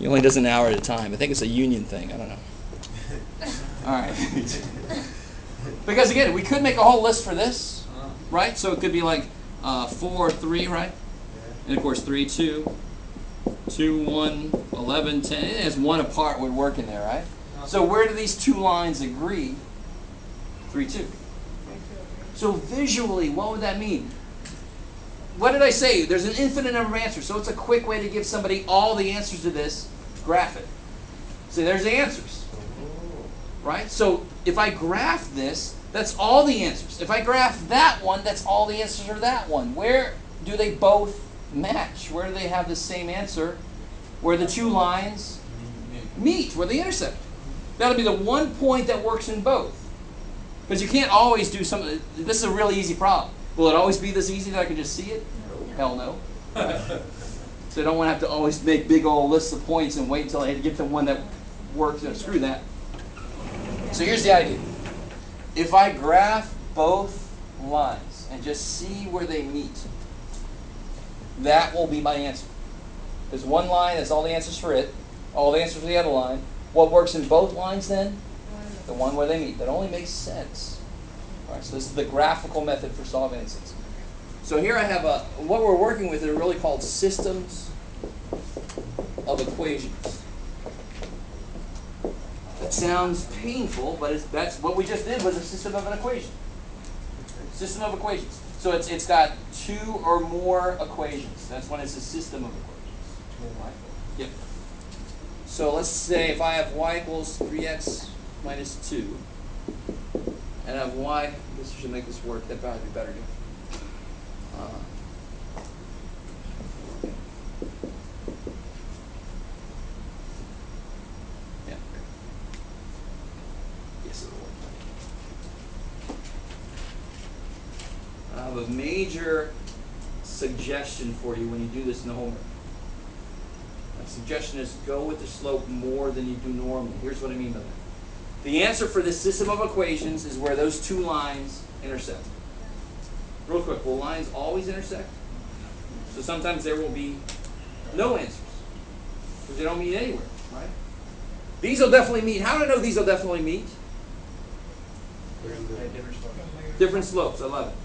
He only does an hour at a time. I think it's a union thing. I don't know. All right. Because again, we could make a whole list for this, right? So it could be like 4, 3, right? And of course 3, 2, 2, 1, 11, 10. It has one apart would work in there, right? So where do these two lines agree? 3, 2. So visually, what would that mean? What did I say? There's an infinite number of answers. So it's a quick way to give somebody all the answers to this. Graph it. See, there's the answers. Right? So if I graph this, that's all the answers. If I graph that one, that's all the answers for that one. Where do they both match? Where do they have the same answer? Where the two lines meet, where they intersect. That'll be the one point that works in both. Because you can't always do something. This is a really easy problem. Will it always be this easy that I can just see it? Hell no. So I don't want to have to always make big old lists of points and wait until I get to one that works. Screw that. So here's the idea. If I graph both lines and just see where they meet, that will be my answer. There's one line, that's all the answers for it, all the answers for the other line. What works in both lines then? The one where they meet. That only makes sense. All right, so this is the graphical method for solving instance. So here I have what we're working with are really called systems of equations. That sounds painful, but that's what we just did was a system of an equation. System of equations. So it's got two or more equations. That's when it's a system of equations. Right? Yep. So let's say if I have y equals 3x minus 2, and I have y, I guess I should make this work. That'd probably be better. Yeah. Yes, it'll work. I have a major suggestion for you when you do this in the homework. My suggestion is go with the slope more than you do normally. Here's what I mean by that. The answer for this system of equations is where those two lines intersect. Real quick, will lines always intersect? So sometimes there will be no answers because they don't meet anywhere, right? These will definitely meet. How do I know these will definitely meet? Different slopes. I love it.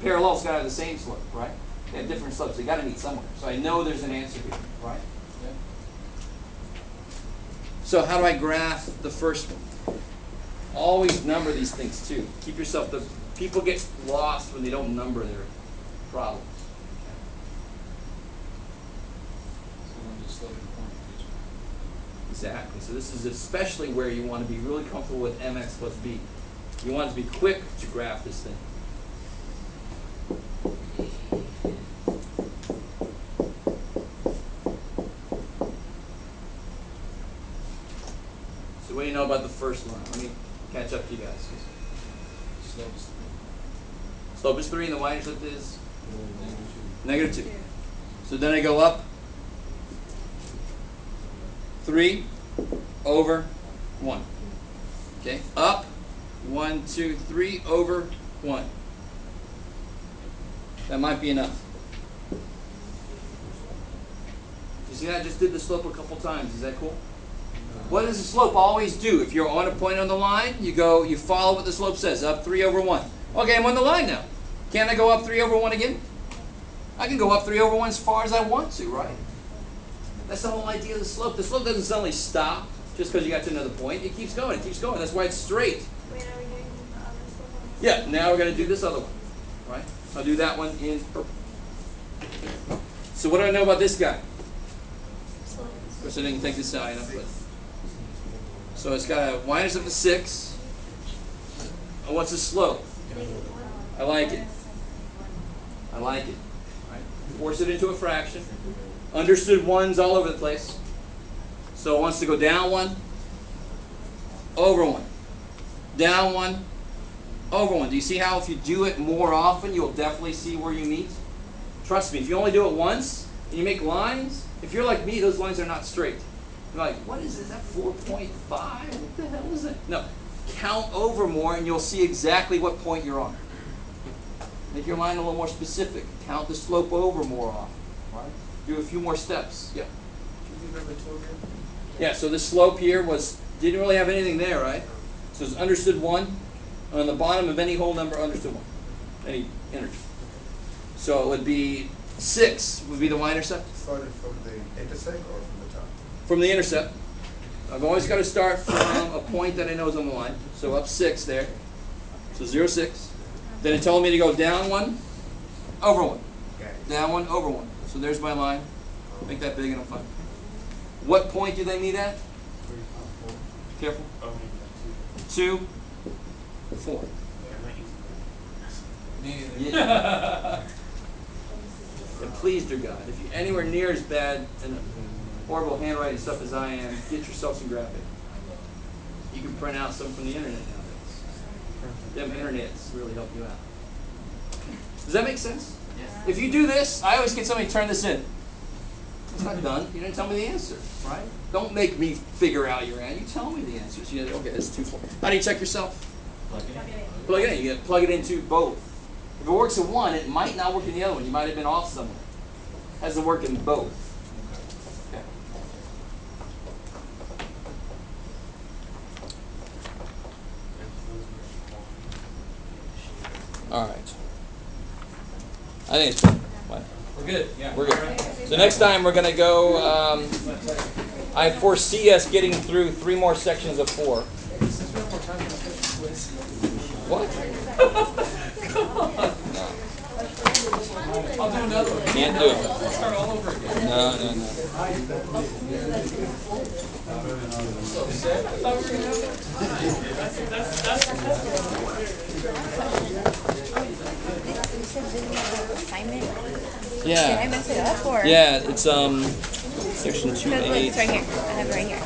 Parallels got to have the same slope, right? They have different slopes. They got to meet somewhere. So I know there's an answer here, right? Yeah. So how do I graph the first one? Always number these things too. Keep yourself. People get lost when they don't number their problems. Exactly. So this is especially where you want to be really comfortable with mx plus b. You want to be quick to graph this thing. So what do you know about the first line? Let me catch up to you guys. Slope is 3 and the y-intercept is? -2. So then I go up 3 over 1. Okay, up 1, 2, 3 over 1. That might be enough. You see, I just did the slope a couple times. Is that cool? What does the slope always do? If you're on a point on the line, you follow what the slope says, up 3 over 1. Okay, I'm on the line now. Can't I go up 3 over 1 again? I can go up 3 over 1 as far as I want to, right? That's the whole idea of the slope. The slope doesn't suddenly stop just because you got to another point. It keeps going. It keeps going. That's why it's straight. Wait, are we doing the other slope? Yeah, now we're going to do this other one, right? I'll do that one in purple. So what do I know about this guy? Of course, I didn't take this out enough, but so it's got a y-intercept of 6. And what's the slope? I like it. I like it. Right? Force it into a fraction. Understood ones all over the place. So it wants to go down 1, over 1. Down 1, over 1. Do you see how if you do it more often, you'll definitely see where you meet? Trust me, if you only do it once, and you make lines, if you're like me, those lines are not straight. You're like, what is this? Is that 4.5? What the hell is it? No. Count over more, and you'll see exactly what point you're on. Make your line a little more specific. Count the slope over more often. Right? Do a few more steps. Yeah. Yeah, so this slope here didn't really have anything there, right? So it's understood 1. On the bottom of any whole number, understood 1. Any integer. So it would be 6 would be the y-intercept. Started from the intersect or from the top? From the intercept. I've always got to start from a point that I know is on the line. So up 6 there. So 0, 6. Then it told me to go down 1, over 1. Okay. Down 1, over 1. So there's my line. Make that big and I'm fine. What point do they meet at? Careful. 2, 4. Yeah. And please, dear God, if you're anywhere near as bad and horrible handwriting stuff as I am, get yourself some graphic. You can print out some from the internet nowadays. Them internets really help you out. Does that make sense? Yes. If you do this, I always get somebody to turn this in. It's not done. You didn't tell me the answer, right? Don't make me figure out your answer. You tell me the answers. You know, okay, this is 2, 4. How do you check yourself? Plug it in. Plug it in. You plug it into both. If it works in one, it might not work in the other one. You might have been off somewhere. It has to work in both. Okay. All right. I think it's good. What? We're good. Yeah. We're good. So next time we're going to go, I foresee us getting through 3 more sections of 4. What? Come on. No. I'll do another one. Can't do it. We'll start all over again. No. So set. I thought we were gonna have You said didn't you have an assignment? Did I Yeah. mess it up or? Yeah, it's section Because 2, look, 8, it's right here. I have it right here.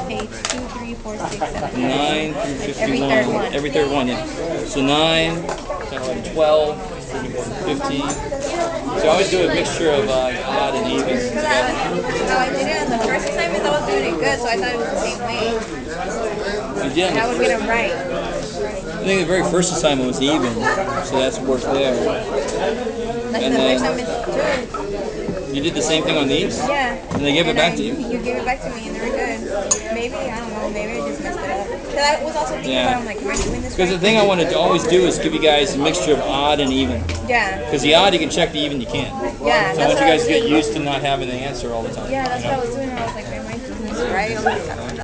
Page 2, 3, 4, 6, 7, 9 through Like 51. every third one. Every third one, yeah. So 9, 12, 15. So I always do a mixture of odd and even Because together. I did it on the first assignment, I was doing it good, so I thought it was the same way. You did. And I would get them right. I think the very first assignment was even, so that's worked there. That's And the then- first assignment too. You did the same thing on these? Yeah. And they gave it back to you? You gave it back to me and they were good. Maybe, I don't know, maybe I just messed it up. Because I was also thinking Yeah. about, I'm like, am I doing this Because right? the thing I wanted to always do is give you guys a mixture of odd and even. Yeah. Because the odd you can check, the even you can't. Yeah, So I that's want what you I guys was to get doing. used to not having the answer all the time. Yeah, that's you what I know? was doing. I was like, am I doing this right?